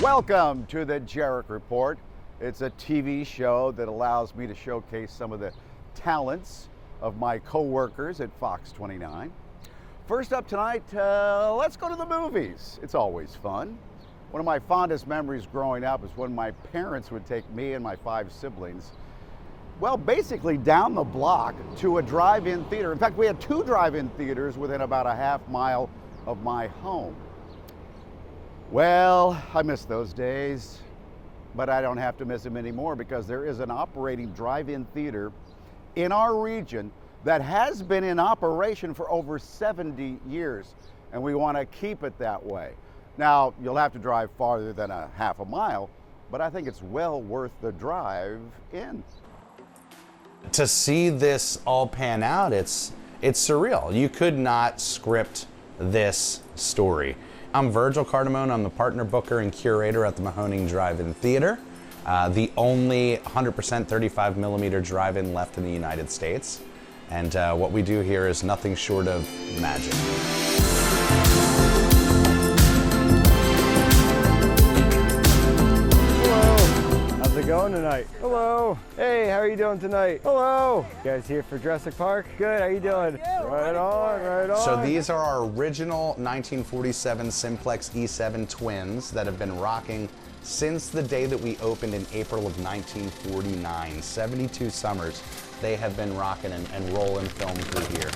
Welcome to the Jerrick Report. It's a TV show that allows me to showcase some of the talents of my co-workers at Fox 29. First up tonight, let's go to the movies. It's always fun. One of my fondest memories growing up is when my parents would take me and my 5 siblings, well, basically down the block to a drive-in theater. In fact, we had 2 drive-in theaters within about a half mile of my home. Well, I miss those days, but I don't have to miss them anymore because there is an operating drive-in theater in our region that has been in operation for over 70 years, and we want to keep it that way. Now, you'll have to drive farther than a half a mile, but I think it's well worth the drive in. To see this all pan out, it's surreal. You could not script this story. I'm Virgil Cardamone. I'm the partner booker and curator at the Mahoning Drive-In Theater, the only 100% 35mm drive-in left in the United States. And what we do here is nothing short of magic. How's it going tonight? Hello. Hey, how are you doing tonight? Hello. You guys here for Jurassic Park? Good, how you doing? Right on, right on. So these are our original 1947 Simplex E7 twins that have been rocking since the day that we opened in April of 1949. 72 summers they have been rocking and rolling film through here.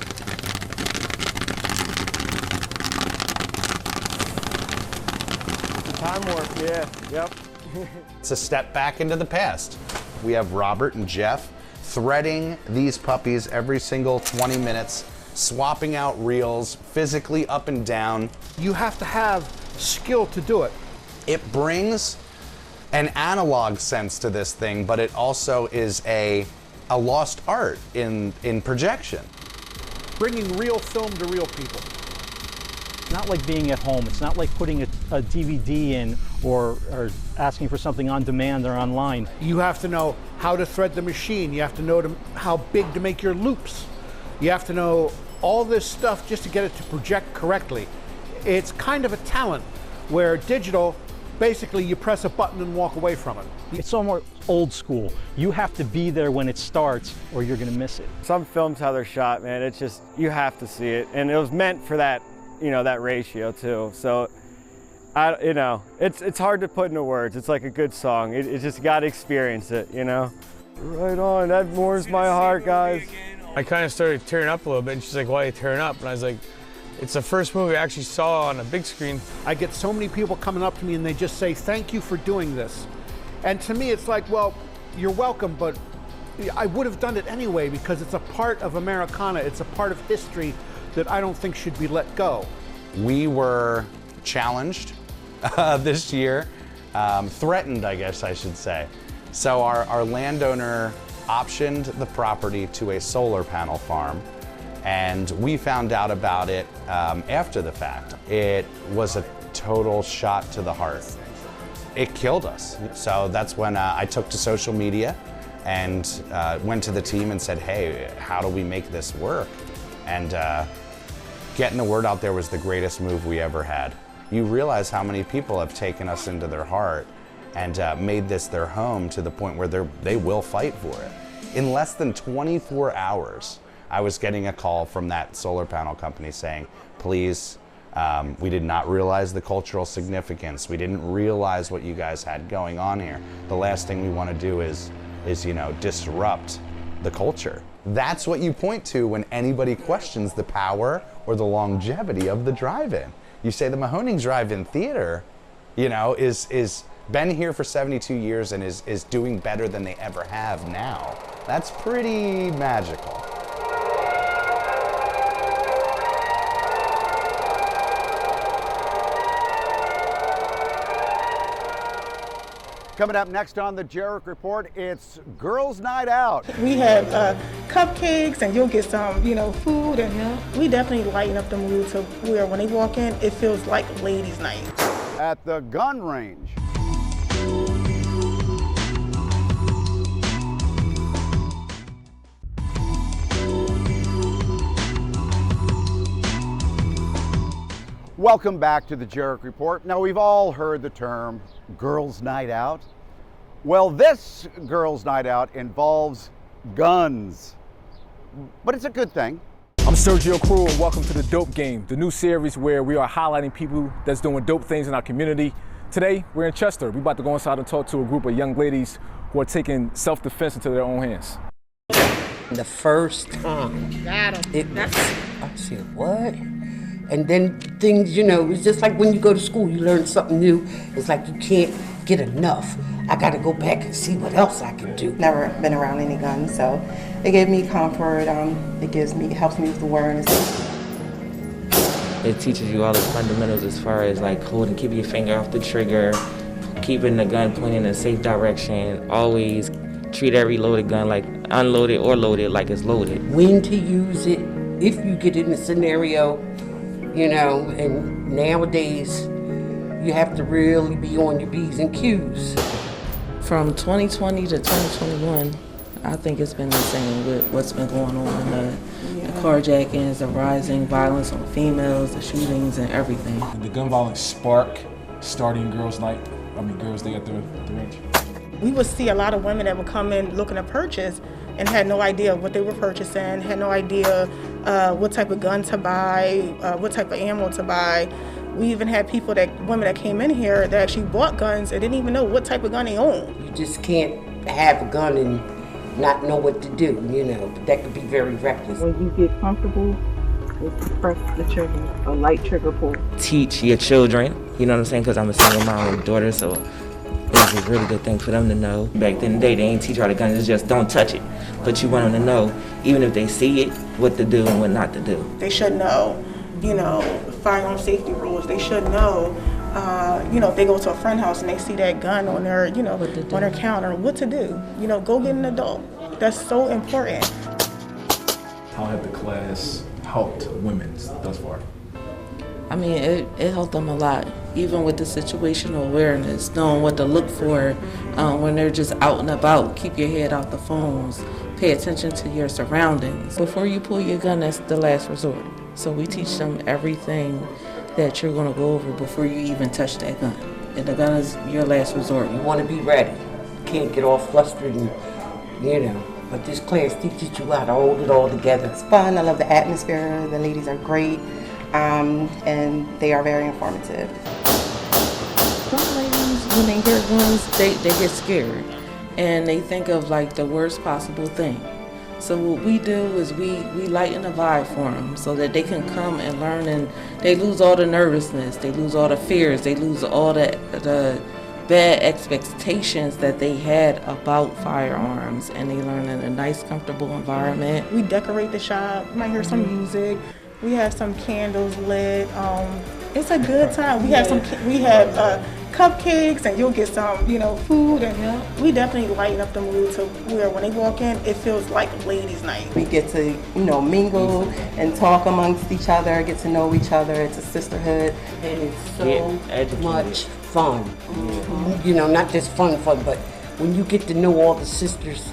Time warp, yeah, yep. It's a step back into the past. We have Robert and Jeff threading these puppies every single 20 minutes, swapping out reels, physically up and down. You have to have skill to do it. It brings an analog sense to this thing, but it also is a lost art in projection. Bringing real film to real people. It's not like being at home. It's not like putting a DVD in or asking for something on demand or online. You have to know how to thread the machine. You have to know how big to make your loops. You have to know all this stuff just to get it to project correctly. It's kind of a talent where digital, basically you press a button and walk away from it. It's almost old school. You have to be there when it it's or you're going to miss it. Some films, how they're shot, man, it's just, you have to see it. And it was meant for that, you know, that ratio too. So, it's hard to put into words. It's like a good song. It just got to experience it, you know? Right on, that warms my heart, guys. I kind of started tearing up a little bit, and she's like, why are you tearing up? And I was like, it's the first movie I actually saw on a big screen. I get so many people coming up to me and they just say, thank you for doing this. And to me, it's like, well, you're welcome, but I would have done it anyway because it's a part of Americana. It's a part of history that I don't think should be let go. We were challenged this year, threatened, I guess I should say. So our landowner optioned the property to a solar panel farm, and we found out about it after the fact. It was a total shot to the heart. It killed us. So that's when I took to social media and went to the team and said, hey, how do we make this work? And getting the word out there was the greatest move we ever had. You realize how many people have taken us into their heart and made this their home to the point where they will fight for it. In less than 24 hours, I was getting a call from that solar panel company saying, please, we did not realize the cultural significance. We didn't realize what you guys had going on here. The last thing we want to do is disrupt the culture. That's what you point to when anybody questions the power or the longevity of the drive-in. You say the Mahoning Drive-In Theater, is been here for 72 years and is doing better than they ever have now. That's pretty magical. Coming up next on the Jerrick Report, it's Girls' Night Out. We have cupcakes, and you'll get some, food, and we definitely lighten up the mood to where when they walk in, it feels like ladies' night. At the gun range. Welcome back to the Jerrick Report. Now, we've all heard the term girls' night out. Well, this girls' night out involves guns, but it's a good thing. I'm Sergio Crew, and welcome to The Dope Game, the new series where we are highlighting people that's doing dope things in our community. Today, we're in Chester. We're about to go inside and talk to a group of young ladies who are taking self-defense into their own hands. The first time, I said, what? And then things, you know, it's just like when you go to school, you learn something new. It's like you can't get enough. I got to go back and see what else I can do. Never been around any guns, so it gave me comfort. It helps me with awareness. It teaches you all the fundamentals as far as like keeping your finger off the trigger, keeping the gun pointing in a safe direction, always treat every loaded gun like unloaded or loaded like it's loaded. When to use it, if you get in a scenario, you know, and nowadays you have to really be on your B's and Q's. From 2020 to 2021, I think it's been the same with what's been going on. The carjackings, the rising violence on females, the shootings and everything. The gun violence spark starting girls' day at the ranch. We would see a lot of women that would come in looking to purchase and had no idea what they were purchasing, had no idea what type of gun to buy, what type of ammo to buy. We even had women that came in here that actually bought guns and didn't even know what type of gun they own. You just can't have a gun and not know what to do, you know. That could be very reckless. When you get comfortable, just press the trigger, a light trigger pull. Teach your children, you know what I'm saying, because I'm a single mom with daughters, so it's a really good thing for them to know. Back in the day, they ain't teach how the gun, it's just don't touch it. But you want them to know, even if they see it, what to do and what not to do. They should know, you know, firearm safety rules. They should know, you know, if they go to a friend house and they see that gun on their, you know, on their counter, what to do. You know, go get an adult. That's so important. How have the class helped women thus far? I mean, it helped them a lot, even with the situational awareness, knowing what to look for when they're just out and about. Keep your head off the phones, pay attention to your surroundings. Before you pull your gun, that's the last resort. So we teach them everything that you're going to go over before you even touch that gun. And the gun is your last resort. You want to be ready. You can't get all flustered and, you know. But this class teaches you how to hold it all together. It's fun. I love the atmosphere. The ladies are great. And they are very informative. Some ladies, when they hear guns, they get scared. And they think of like the worst possible thing. So what we do is we lighten the vibe for them so that they can come and learn, and they lose all the nervousness, they lose all the fears, they lose all the bad expectations that they had about firearms, and they learn in a nice, comfortable environment. We decorate the shop. You might hear some music. We have some candles lit. It's a good time. We have cupcakes, and you'll get some, you know, food, and we definitely lighten up the mood to where when they walk in, it feels like ladies' night. We get to, you know, mingle and talk amongst each other, get to know each other. It's a sisterhood. And it's so much fun. You know, not just fun, but when you get to know all the sisters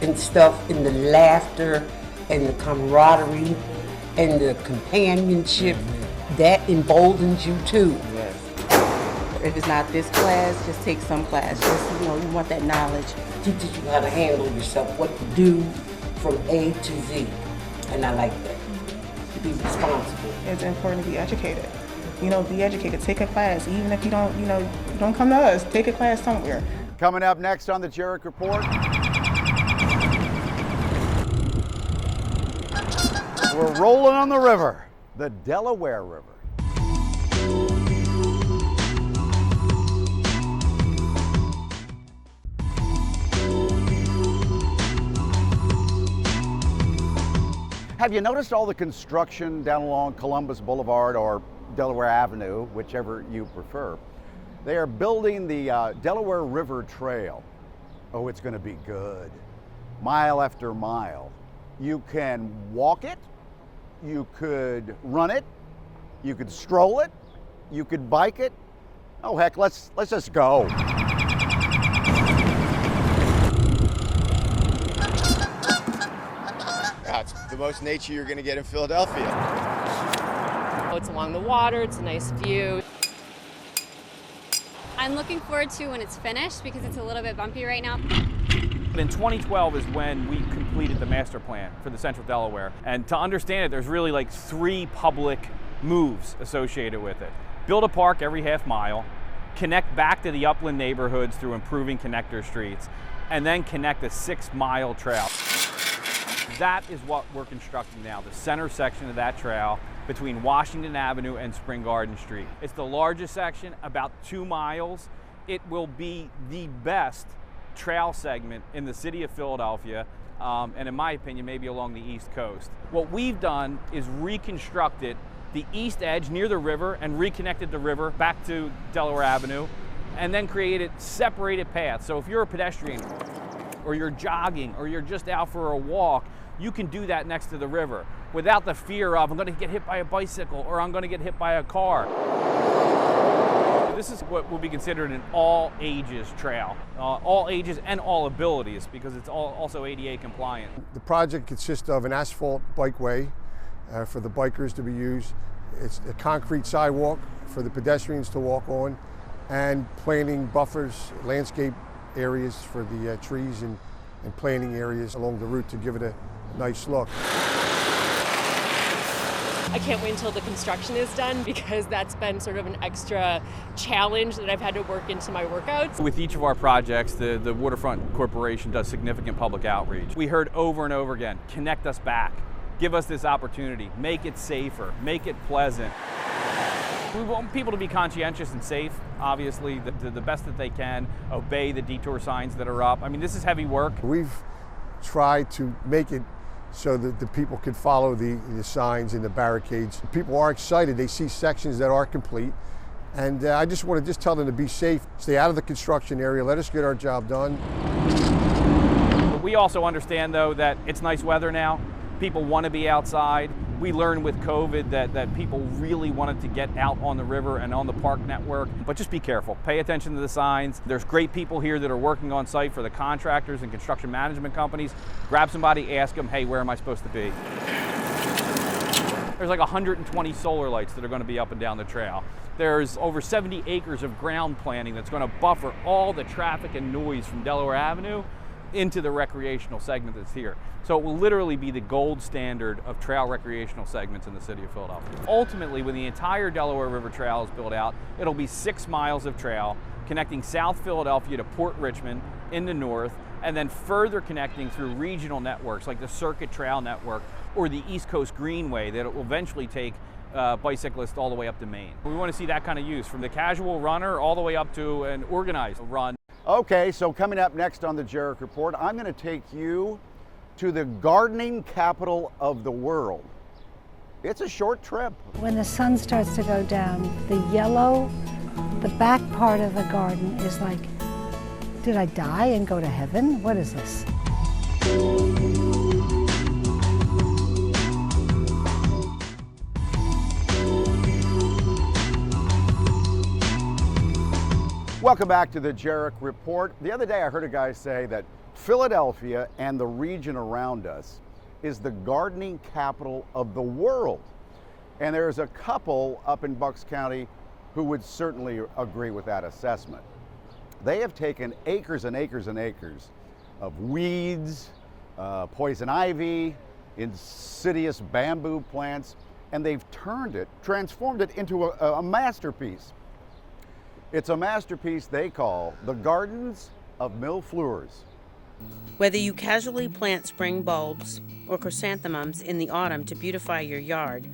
and stuff, and the laughter and the camaraderie and the companionship, that emboldens you too. Yes. If it's not this class, just take some class. Just, you know, you want that knowledge. Teaches you how to handle yourself, what to do from A to Z. And I like that. To be responsible. It's important to be educated. You know, be educated. Take a class. Even if you don't, you know, you don't come to us, take a class somewhere. Coming up next on the Jerrick Report, we're rolling on the river, the Delaware River. Have you noticed all the construction down along Columbus Boulevard or Delaware Avenue, whichever you prefer? They are building the Delaware River Trail. Oh, it's going to be good. Mile after mile. You can walk it, you could run it, you could stroll it, you could bike it. Oh heck, let's just go. It's the most nature you're going to get in Philadelphia. It's along the water, it's a nice view. I'm looking forward to when it's finished because it's a little bit bumpy right now. In 2012 is when we completed the master plan for the Central Delaware. And to understand it, there's really like 3 public moves associated with it. Build a park every half mile, connect back to the upland neighborhoods through improving connector streets, and then connect a 6-mile trail. That is what we're constructing now, the center section of that trail between Washington Avenue and Spring Garden Street. It's the largest section, about 2 miles. It will be the best trail segment in the city of Philadelphia, and in my opinion, maybe along the East Coast. What we've done is reconstructed the east edge near the river and reconnected the river back to Delaware Avenue, and then created separated paths. So if you're a pedestrian, or you're jogging, or you're just out for a walk, you can do that next to the river without the fear of, I'm gonna get hit by a bicycle, or I'm gonna get hit by a car. This is what will be considered an all-ages trail, all ages and all abilities, because it's also ADA compliant. The project consists of an asphalt bikeway for the bikers to be used. It's a concrete sidewalk for the pedestrians to walk on, and planting buffers, landscape areas for the trees and planting areas along the route to give it a nice look. I can't wait until the construction is done because that's been sort of an extra challenge that I've had to work into my workouts. With each of our projects, the Waterfront Corporation does significant public outreach. We heard over and over again, connect us back, give us this opportunity, make it safer, make it pleasant. We want people to be conscientious and safe, obviously, the best that they can, obey the detour signs that are up. I mean, this is heavy work. We've tried to make it so that the people could follow the signs and the barricades. People are excited. They see sections that are complete. And I just want to tell them to be safe, stay out of the construction area, let us get our job done. But we also understand, though, that it's nice weather now. People want to be outside. We learned with COVID that people really wanted to get out on the river and on the park network, but just be careful. Pay attention to the signs. There's great people here that are working on site for the contractors and construction management companies. Grab somebody, ask them, hey, where am I supposed to be? There's like 120 solar lights that are going to be up and down the trail. There's over 70 acres of ground planting that's going to buffer all the traffic and noise from Delaware Avenue into the recreational segment that's here. So it will literally be the gold standard of trail recreational segments in the city of Philadelphia. Ultimately, when the entire Delaware River Trail is built out, it'll be 6 miles of trail connecting South Philadelphia to Port Richmond in the north, and then further connecting through regional networks like the Circuit Trail Network or the East Coast Greenway that it will eventually take bicyclists all the way up to Maine. We want to see that kind of use, from the casual runner all the way up to an organized run. Okay, so coming up next on the Jerrick Report, I'm going to take you to the gardening capital of the world. It's a short trip. When the sun starts to go down, the yellow, the back part of the garden is like, did I die and go to heaven? What is this? Welcome back to the Jerrick Report. The other day I heard a guy say that Philadelphia and the region around us is the gardening capital of the world. And there's a couple up in Bucks County who would certainly agree with that assessment. They have taken acres and acres and acres of weeds, poison ivy, insidious bamboo plants, and they've transformed it into a masterpiece. It's a masterpiece they call the Gardens of Millville. Whether you casually plant spring bulbs or chrysanthemums in the autumn to beautify your yard,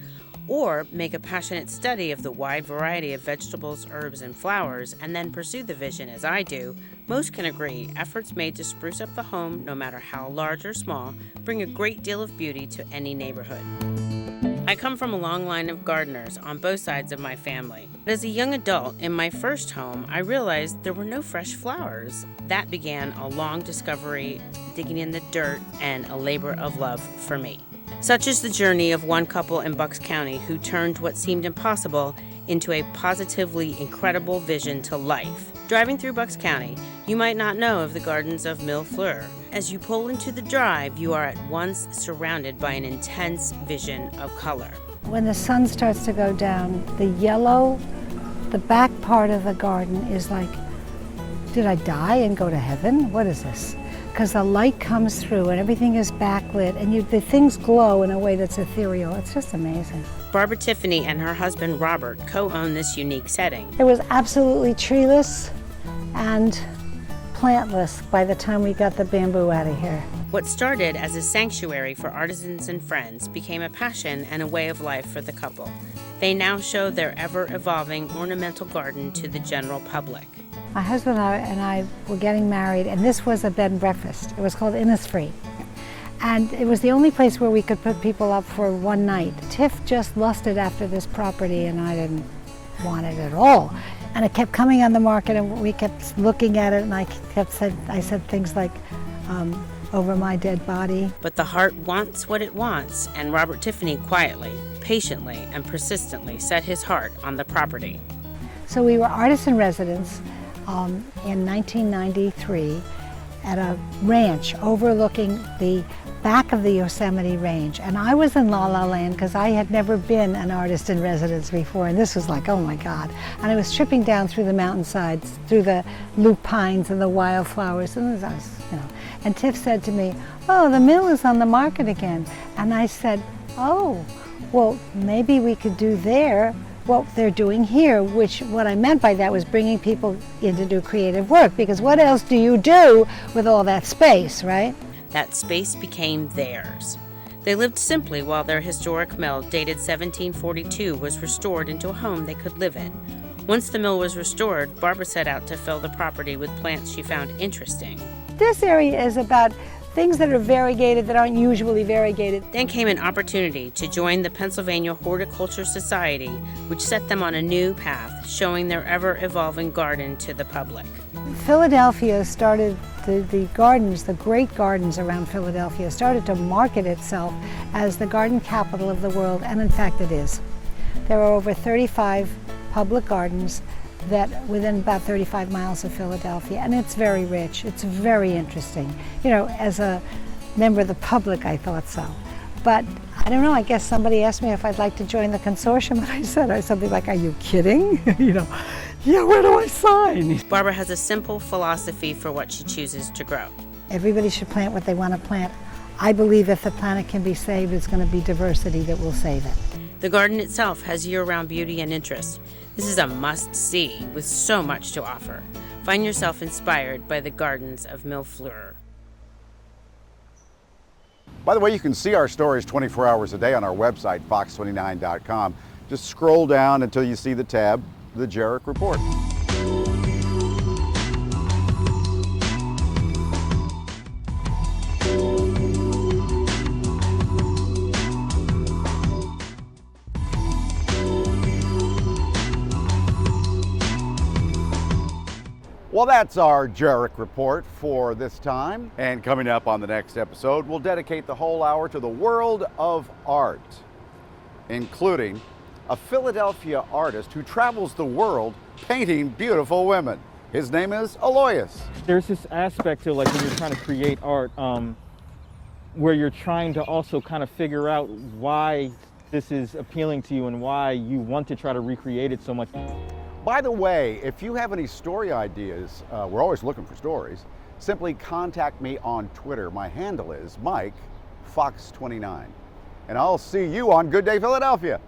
or make a passionate study of the wide variety of vegetables, herbs, and flowers, and then pursue the vision as I do, most can agree efforts made to spruce up the home, no matter how large or small, bring a great deal of beauty to any neighborhood. I come from a long line of gardeners on both sides of my family. But as a young adult in my first home, I realized there were no fresh flowers. That began a long discovery, digging in the dirt, and a labor of love for me. Such is the journey of one couple in Bucks County who turned what seemed impossible into a positively incredible vision to life. Driving through Bucks County, you might not know of the Gardens of Millville. As you pull into the drive, you are at once surrounded by an intense vision of color. when the sun starts to go down, the yellow, the back part of the garden is like, did I die and go to heaven? What is this? Because the light comes through and everything is backlit and the things glow in a way that's ethereal. It's just amazing. Barbara Tiffany and her husband Robert co-own this unique setting. It was absolutely treeless and plantless by the time we got the bamboo out of here. What started as a sanctuary for artisans and friends became a passion and a way of life for the couple. They now show their ever-evolving ornamental garden to the general public. My husband and I were getting married, and this was a bed and breakfast. It was called Innisfree. And it was the only place where we could put people up for one night. Tiff just lusted after this property, and I didn't want it at all. And it kept coming on the market, and we kept looking at it, and I said things like, over my dead body. But the heart wants what it wants, and Robert Tiffany quietly, patiently, and persistently set his heart on the property. So we were artists in residence in 1993 at a ranch overlooking the back of the Yosemite Range. And I was in La La Land because I had never been an artist in residence before, and this was like, oh my God. And I was tripping down through the mountainsides, through the loop pines and the wildflowers, and I was, and Tiff said to me, oh, the mill is on the market again. And I said, oh, well, maybe we could do there what they're doing here, which what I meant by that was bringing people in to do creative work, because what else do you do with all that space, right? That space became theirs. They lived simply while their historic mill, dated 1742, was restored into a home they could live in. Once the mill was restored, Barbara set out to fill the property with plants she found interesting. This area is about things that are variegated that aren't usually variegated. Then came an opportunity to join the Pennsylvania Horticulture Society, which set them on a new path, showing their ever-evolving garden to the public. Philadelphia started, the gardens, the great gardens around Philadelphia, started to market itself as the garden capital of the world, and in fact it is. There are over 35 public gardens that within about 35 miles of Philadelphia, and it's very rich, it's very interesting. As a member of the public, I thought so. But I don't know, I guess somebody asked me if I'd like to join the consortium, and I said something like, are you kidding? Yeah, where do I sign? Barbara has a simple philosophy for what she chooses to grow. Everybody should plant what they want to plant. I believe if the planet can be saved, it's going to be diversity that will save it. The garden itself has year-round beauty and interest. This is a must-see with so much to offer. Find yourself inspired by the Gardens of Millville. By the way, you can see our stories 24 hours a day on our website, fox29.com. Just scroll down until you see the tab, the Jerrick Report. Well, that's our Jerrick Report for this time. And coming up on the next episode, we'll dedicate the whole hour to the world of art, including a Philadelphia artist who travels the world painting beautiful women. His name is Aloysius. There's this aspect to, like, when you're trying to create art, where you're trying to also kind of figure out why this is appealing to you and why you want to try to recreate it so much. By the way, if you have any story ideas, we're always looking for stories, simply contact me on Twitter. My handle is MikeFox29. And I'll see you on Good Day Philadelphia.